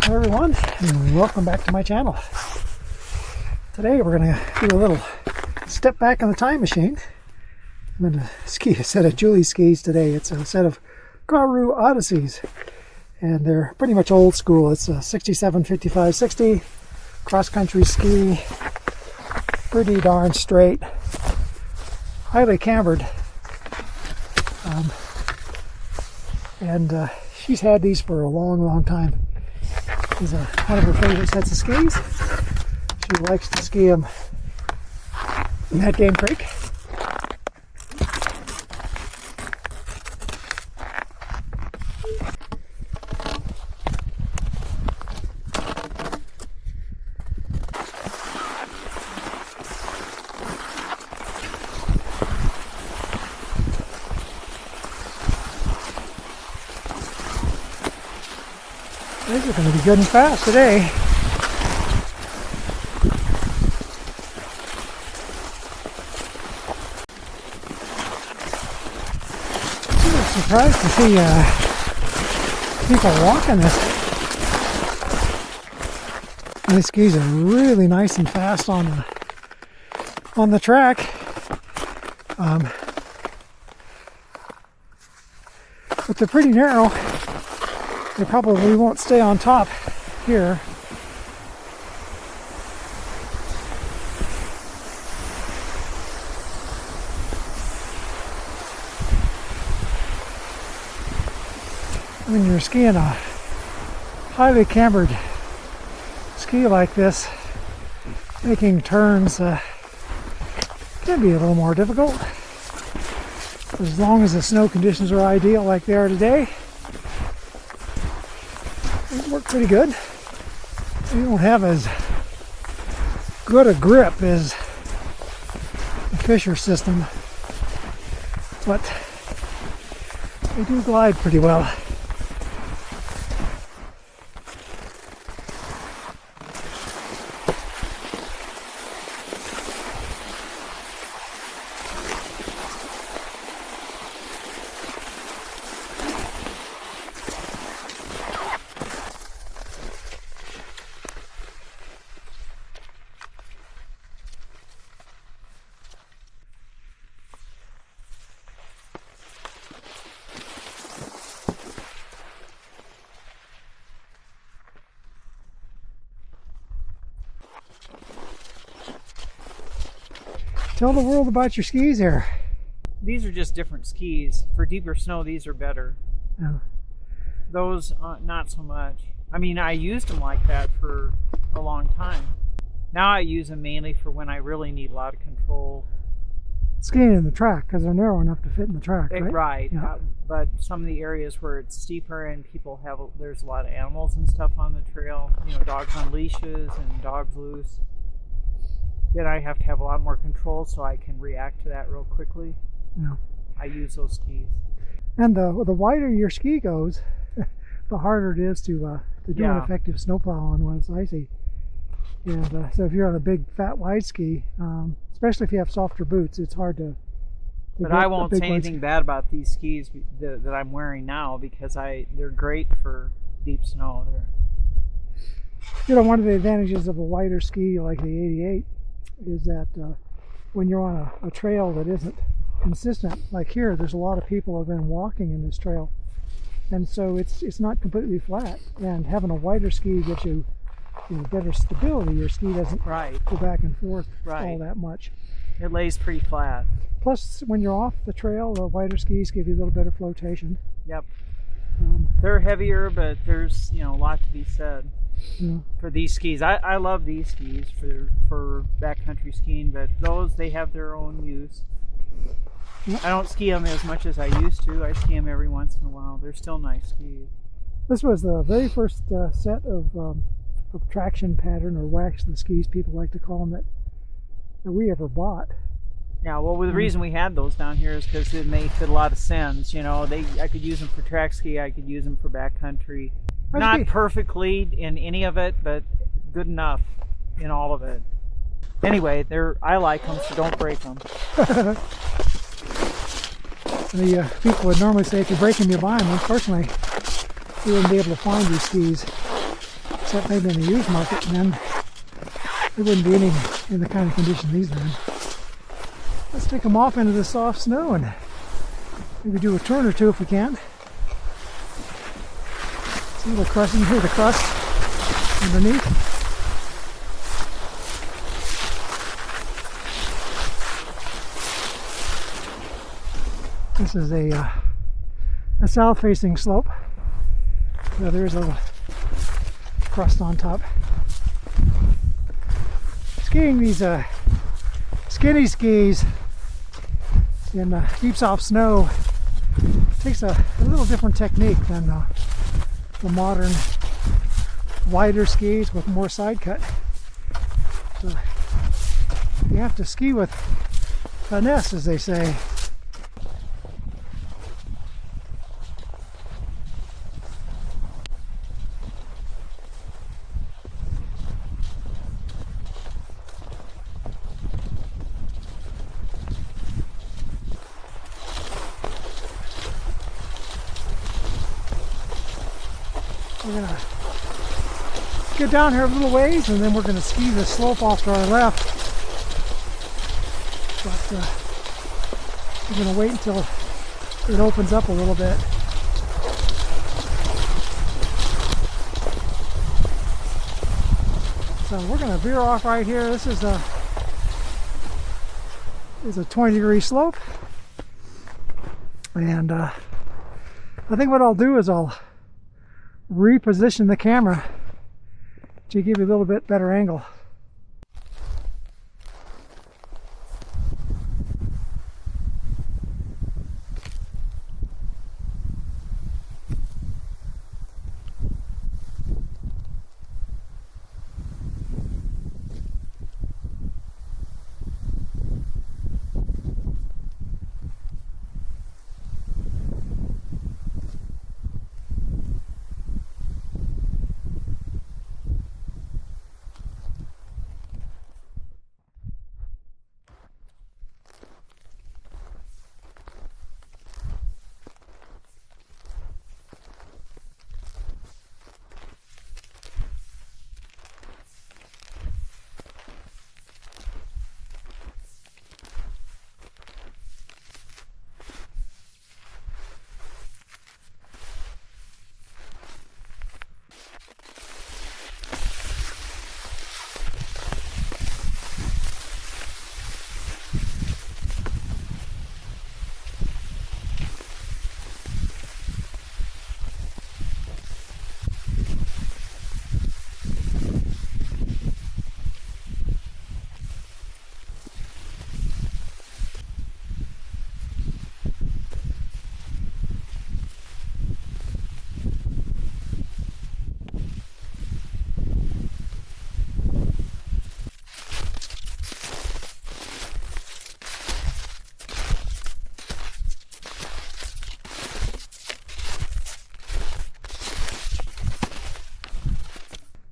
Hello everyone, and welcome back to my channel. Today we're going to do a little step back in the time machine. I'm going to ski a set of Julie skis today. It's a set of Karhu Odysseys, and they're pretty much old school. It's a 67, 55, 60 cross-country ski, pretty darn straight, highly cambered, and she's had these for a long time. These are one of her favorite sets of skis. She likes to ski them in that Game Creek. These are going to be good and fast today. I'm surprised to see people walking this. These skis are really nice and fast on the track. But they're pretty narrow. They probably won't stay on top here. When you're skiing a highly cambered ski like this, making turns can be a little more difficult. As long as the snow conditions are ideal like they are today, it worked pretty good. You don't have as good a grip as the Fisher system, but they do glide pretty well. Tell the world about your skis here. These are just different skis. For deeper snow, these are better. Oh. Those, not so much. I mean, I used them like that for a long time. Now I use them mainly for when I really need a lot of control. Skiing in the track, because they're narrow enough to fit in the track, right? Right. Yeah. But some of the areas where it's steeper and people have, there's a lot of animals and stuff on the trail. You know, dogs on leashes and dogs loose. Then I have to have a lot more control so I can react to that real quickly. Yeah. I use those skis. And the wider your ski goes, the harder it is to do an effective snowplow on when it's icy. And so if you're on a big, fat, wide ski, especially if you have softer boots, it's hard to but I won't say anything bad about these skis that I'm wearing now, because they're great for deep snow. You know, one of the advantages of a wider ski like the 88 is that when you're on a trail that isn't consistent, like here, there's a lot of people who have been walking in this trail, and so it's not completely flat. And having a wider ski gives you, better stability. Your ski doesn't go back and forth all that much. It lays pretty flat. Plus, when you're off the trail, the wider skis give you a little better flotation. Yep. They're heavier, but there's a lot to be said. Yeah. For these skis. I love these skis for backcountry skiing, but they have their own use. Yep. I don't ski them as much as I used to. I ski them every once in a while. They're still nice skis. This was the very first set of traction pattern or wax the skis, people like to call them, that we ever bought. Yeah, well, the reason we had those down here is because they fit a lot of sense. I could use them for track ski. I could use them for backcountry. Not perfectly in any of it, but good enough in all of it. Anyway, I like them, so don't break them. The people would normally say if you break them, you buy them. Unfortunately, we wouldn't be able to find these skis except maybe in the used market, and then there wouldn't be any in the kind of condition these are in. Let's take them off into the soft snow and maybe do a turn or two if we can. See the crust, you hear the crust underneath. This is a south-facing slope. So there's a little crust on top. Skiing these skinny skis in deep soft snow takes a little different technique than the modern wider skis with more side cut. So you have to ski with finesse, as they say. We're going to get down here a little ways, and then we're going to ski the slope off to our left. But we're going to wait until it opens up a little bit. So we're going to veer off right here. This is a 20-degree slope. And I think what I'll do is I'll reposition the camera to give you a little bit better angle.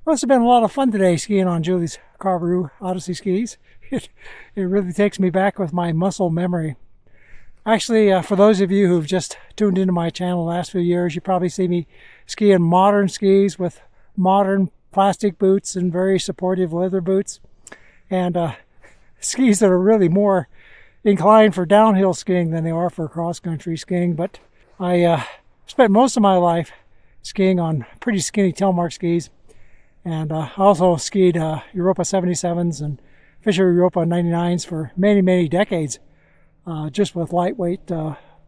Must have been a lot of fun today skiing on Julie's Karhu Odyssey skis. It really takes me back with my muscle memory. Actually, for those of you who've just tuned into my channel the last few years, you probably see me skiing modern skis with modern plastic boots and very supportive leather boots. And skis that are really more inclined for downhill skiing than they are for cross-country skiing. But I spent most of my life skiing on pretty skinny Telmark skis. And I also skied Europa 77s and Fisher Europa 99s for many, many decades, just with lightweight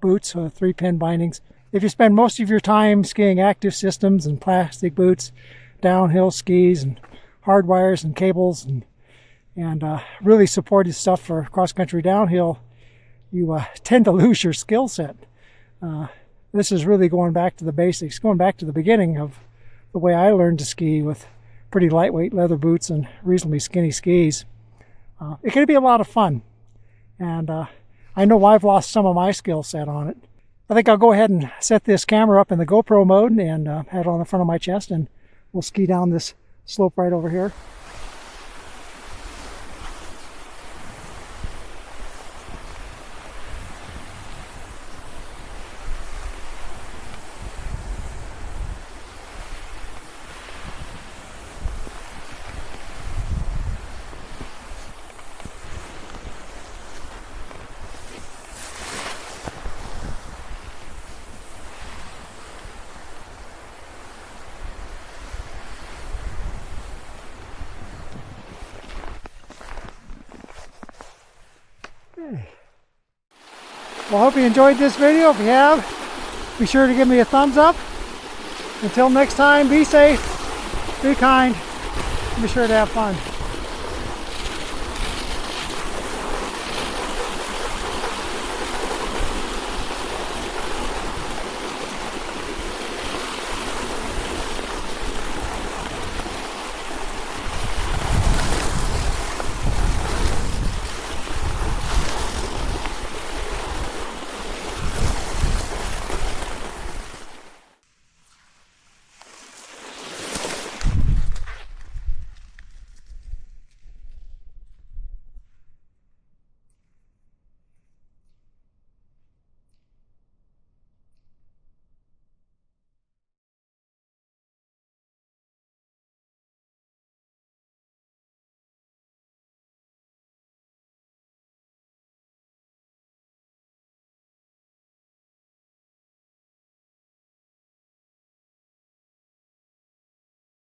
boots with 3-pin bindings. If you spend most of your time skiing active systems and plastic boots, downhill skis and hard wires and cables and really supportive stuff for cross-country downhill, you tend to lose your skill set. This is really going back to the basics, going back to the beginning of the way I learned to ski with pretty lightweight leather boots and reasonably skinny skis. It can be a lot of fun, and I know I've lost some of my skill set on it. I think I'll go ahead and set this camera up in the GoPro mode and have it on the front of my chest, and we'll ski down this slope right over here. Well, I hope you enjoyed this video. If you have, be sure to give me a thumbs up. Until next time, be safe, be kind, and be sure to have fun.